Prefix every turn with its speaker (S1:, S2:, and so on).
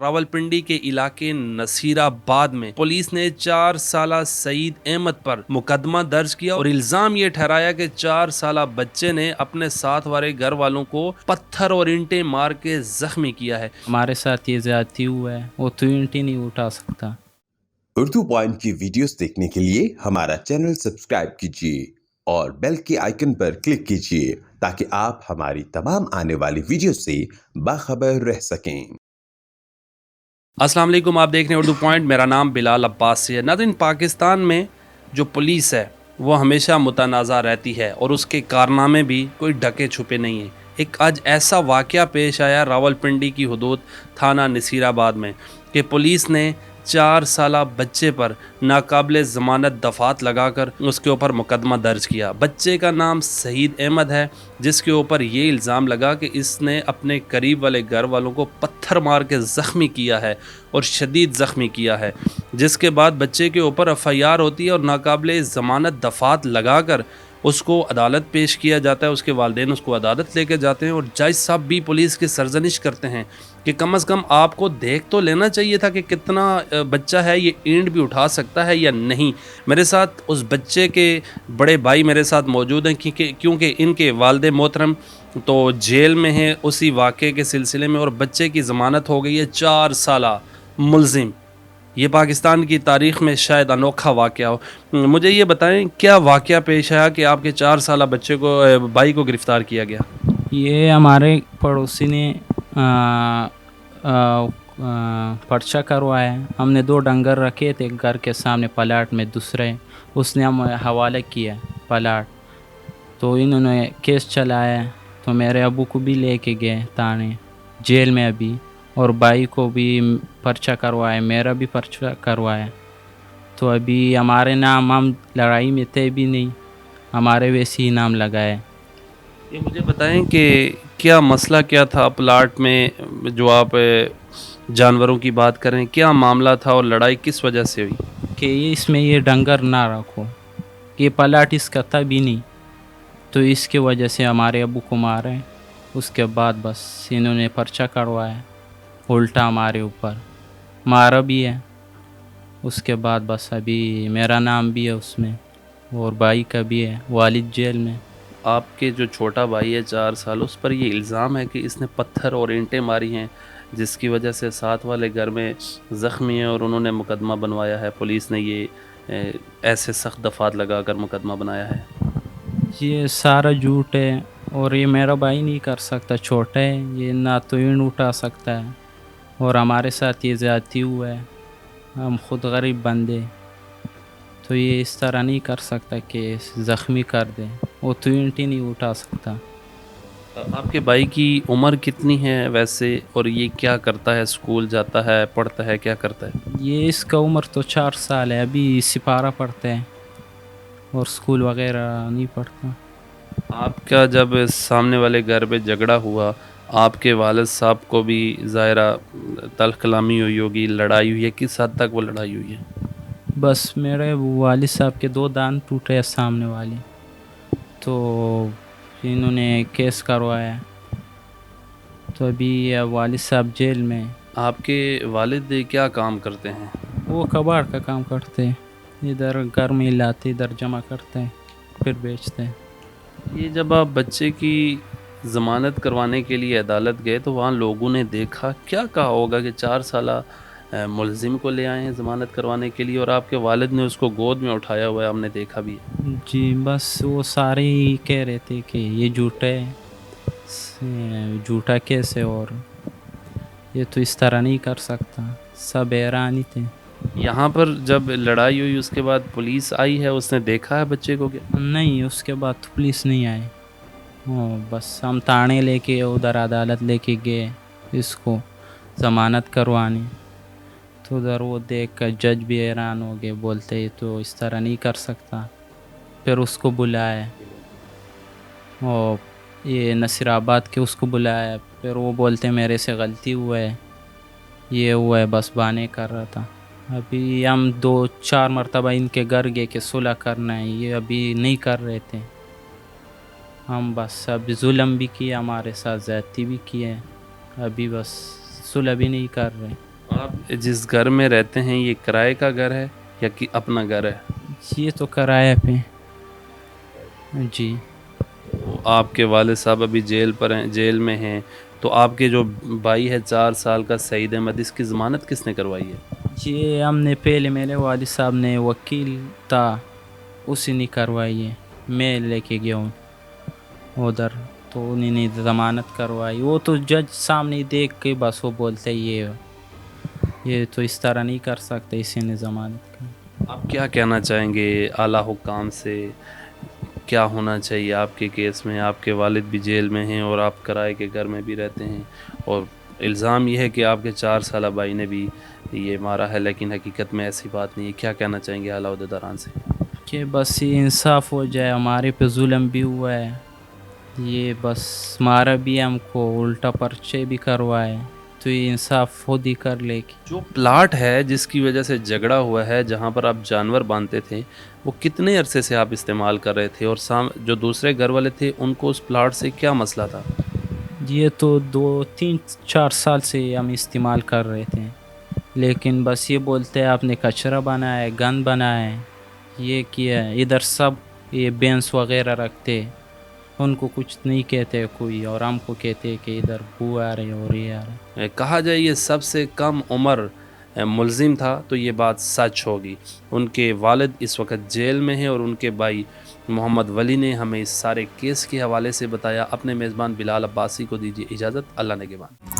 S1: راولپنڈی کے علاقے نصیرآباد میں پولیس نے 4 سالہ سعید احمد پر مقدمہ درج کیا اور الزام یہ ٹھہرایا کہ 4 سالہ بچے نے اپنے ساتھ والے گھر والوں کو پتھر اور اینٹیں مار کے زخمی کیا ہے۔
S2: ہمارے ساتھ یہ زیادتی ہوا ہے، وہ تو اینٹ ہی نہیں اٹھا سکتا۔
S3: اردو پوائنٹ کی ویڈیوز دیکھنے کے لیے ہمارا چینل سبسکرائب کیجیے اور بیل کے آئیکن پر کلک کیجیے تاکہ آپ ہماری تمام آنے والی ویڈیو سے باخبر رہ سکیں۔
S1: السلام علیکم، آپ دیکھ رہے ہیں اردو پوائنٹ، میرا نام بلال عباس ہے۔ ناظرین، پاکستان میں جو پولیس ہے وہ ہمیشہ متنازع رہتی ہے اور اس کے کارنامے بھی کوئی ڈھکے چھپے نہیں ہیں۔ ایک آج ایسا واقعہ پیش آیا راولپنڈی کی حدود تھانہ نصیرآباد میں کہ پولیس نے 4 سالہ بچے پر ناقابل ضمانت دفعات لگا کر اس کے اوپر مقدمہ درج کیا۔ بچے کا نام سعید احمد ہے، جس کے اوپر یہ الزام لگا کہ اس نے اپنے قریب والے گھر والوں کو پتھر مار کے زخمی کیا ہے اور شدید زخمی کیا ہے، جس کے بعد بچے کے اوپر FIR ہوتی ہے اور ناقابل ضمانت دفعات لگا کر اس کو عدالت پیش کیا جاتا ہے۔ اس کے والدین اس کو عدالت لے کے جاتے ہیں اور جج صاحب بھی پولیس کی سرزنش کرتے ہیں کہ کم از کم آپ کو دیکھ تو لینا چاہیے تھا کہ کتنا بچہ ہے، یہ اینٹ بھی اٹھا سکتا ہے یا نہیں۔ میرے ساتھ اس بچے کے بڑے بھائی میرے ساتھ موجود ہیں کیونکہ ان کے والد محترم تو جیل میں ہیں اسی واقعے کے سلسلے میں، اور بچے کی ضمانت ہو گئی ہے 4 سالہ ملزم۔ یہ پاکستان کی تاریخ میں شاید انوکھا واقعہ ہو۔ مجھے یہ بتائیں کیا واقعہ پیش آیا کہ آپ کے 4 سالہ بچے کو بھائی کو گرفتار کیا گیا؟
S2: یہ ہمارے پڑوسی نے پرچہ کروایا ہے۔ ہم نے 2 ڈنگر رکھے تھے گھر کے سامنے پلاٹ میں، دوسرے اس نے ہم حوالے کیا پلاٹ، تو انہوں نے کیس چلایا، تو میرے ابو کو بھی لے کے گئے تانے جیل میں ابھی، اور بھائی کو بھی پرچہ کروایا، میرا بھی پرچہ کروایا۔ تو ابھی ہمارے نام، ہم لڑائی میں تھے بھی نہیں، ہمارے ویسے ہی نام لگائے۔
S1: یہ مجھے بتائیں کہ کیا مسئلہ کیا تھا پلاٹ میں، جو آپ جانوروں کی بات کریں، کیا معاملہ تھا اور لڑائی کس وجہ سے ہوئی؟
S2: کہ اس میں یہ ڈنگر نہ رکھو، یہ پلاٹ اس کا تھا بھی نہیں، تو اس کی وجہ سے ہمارے ابو کو مارے۔ اس کے بعد بس انہوں نے پرچہ کروایا الٹا ہمارے اوپر، مارا بھی ہے۔ اس کے بعد بس ابھی میرا نام بھی ہے اس میں اور بھائی کا بھی ہے، والد جیل میں۔
S1: آپ کے جو چھوٹا بھائی ہے 4 سال، اس پر یہ الزام ہے کہ اس نے پتھر اور اینٹیں ماری ہیں، جس کی وجہ سے ساتھ والے گھر میں زخمی ہیں اور انہوں نے مقدمہ بنوایا ہے۔ پولیس نے یہ ایسے سخت دفعات لگا کر مقدمہ بنایا ہے۔
S2: یہ سارا جھوٹ ہے، اور یہ میرا بھائی نہیں کر سکتا، چھوٹا ہے یہ، نہ تو اینٹ اٹھا سکتا ہے، اور ہمارے ساتھ یہ زیادتی ہوا ہے، ہم خود غریب بندے، تو یہ اس طرح نہیں کر سکتا کہ زخمی کر دے، وہ تو اینٹ ہی نہیں اٹھا سکتا۔
S1: آپ کے بھائی کی عمر کتنی ہے ویسے، اور یہ کیا کرتا ہے؟ اسکول جاتا ہے، پڑھتا ہے، کیا کرتا ہے؟
S2: یہ اس کا عمر تو 4 سال ہے، ابھی سپارہ پڑھتا ہے اور اسکول وغیرہ نہیں پڑھتا۔
S1: آپ کا جب سامنے والے گھر پہ جھگڑا ہوا، آپ کے والد صاحب کو بھی ظاہرہ تلخ کلامی ہوئی ہوگی، لڑائی ہوئی ہے، کس حد تک وہ لڑائی ہوئی ہے؟
S2: بس میرے والد صاحب کے 2 دانت ٹوٹے ہیں سامنے والے، تو انہوں نے کیس کروایا، تو ابھی والد صاحب جیل میں۔
S1: آپ کے والد کیا کام کرتے ہیں؟
S2: وہ کباڑ کا کام کرتے ہیں، ادھر گھر میں لاتے، ادھر جمع کرتے ہیں پھر بیچتے ہیں۔
S1: یہ جب آپ بچے کی ضمانت کروانے کے لیے عدالت گئے تو وہاں لوگوں نے دیکھا، کیا کہا ہوگا کہ 4 سالہ ملزم کو لے آئے ہیں ضمانت کروانے کے لیے، اور آپ کے والد نے اس کو گود میں اٹھایا ہوا ہے، ہم نے دیکھا بھی ہے۔
S2: جی بس وہ سارے ہی کہہ رہے تھے کہ یہ جھوٹا ہے، جھوٹا کیسے، اور یہ تو اس طرح نہیں کر سکتا، سب حیران ہی تھے۔
S1: یہاں پر جب لڑائی ہوئی اس کے بعد پولیس آئی ہے، اس نے دیکھا ہے بچے کو؟ کیا
S2: نہیں، اس کے بعد تو پولیس نہیں آئی، بس ہم تانے لے کے ادھر عدالت لے کے گئے اس کو ضمانت کروانے، تو ادھر وہ دیکھ کر جج بھی حیران ہو گئے، بولتے یہ تو اس طرح نہیں کر سکتا۔ پھر اس کو بلایا، اور یہ نصیرآباد کے اس کو بلایا، پھر وہ بولتے میرے سے غلطی ہوا ہے، یہ ہوا ہے، بس بہانے کر رہا تھا۔ ابھی ہم 2-4 مرتبہ ان کے گھر گئے کہ صلح کرنا ہے، یہ ابھی نہیں کر رہے تھے۔ ہم بس ابھی ظلم بھی کیا، ہمارے ساتھ زیادتی بھی کی ہے، ابھی بس صلح بھی نہیں کر رہے۔
S1: آپ جس گھر میں رہتے ہیں یہ کرائے کا گھر ہے یا کہ اپنا گھر ہے؟
S2: یہ تو کرایہ پہ جی.
S1: آپ کے والد صاحب ابھی جیل پر ہیں، جیل میں ہیں، تو آپ کے جو بھائی ہے 4 سال کا سعید احمد، اس کی ضمانت کس نے کروائی ہے؟
S2: یہ ہم نے پہلے میرے والد صاحب نے وکیل تھا اسی نے کروائی ہے. میں لے کے گیا ہوں ادھر تو انہیں نے ضمانت کروائی. وہ تو جج سامنے دیکھ کے بس وہ بولتے یہ تو اس طرح نہیں کر سکتے، اسی نے ضمانت کی.
S1: آپ کیا کہنا چاہیں گے اعلیٰ حکام سے؟ کیا ہونا چاہیے آپ کے کیس میں؟ آپ کے والد بھی جیل میں ہیں اور آپ کرائے کے گھر میں بھی رہتے ہیں، اور الزام یہ ہے کہ آپ کے 4 سالہ بھائی نے بھی یہ مارا ہے، لیکن حقیقت میں ایسی بات نہیں ہے. کیا کہنا چاہیں گے اعلیٰ عہدیداران سے؟
S2: کہ بس یہ انصاف ہو جائے. ہمارے پہ ظلم بھی ہوا ہے، یہ بس مارا بھی ہم کو، الٹا پرچے بھی کروائے، تو یہ انصاف خود ہی کر لے.
S1: جو پلاٹ ہے جس کی وجہ سے جھگڑا ہوا ہے، جہاں پر آپ جانور باندھتے تھے، وہ کتنے عرصے سے آپ استعمال کر رہے تھے؟ اور جو دوسرے گھر والے تھے ان کو اس پلاٹ سے کیا مسئلہ تھا؟
S2: یہ تو 2-3-4 سال سے ہم استعمال کر رہے تھے، لیکن بس یہ بولتے ہیں آپ نے کچرا بنایا ہے، گند بنایا ہے، یہ کیا ہے. ادھر سب یہ بینس وغیرہ رکھتے، ان کو کچھ نہیں کہتے کوئی، اور ہم کو کہتے کہ ادھر بو آ رہے اور یہ آ رہے.
S1: کہا جائے یہ سب سے کم عمر ملزم تھا، تو یہ بات سچ ہوگی. ان کے والد اس وقت جیل میں ہیں اور ان کے بھائی محمد ولی نے ہمیں اس سارے کیس کے حوالے سے بتایا. اپنے میزبان بلال عباسی کو دیجیے اجازت. اللہ نگہبان.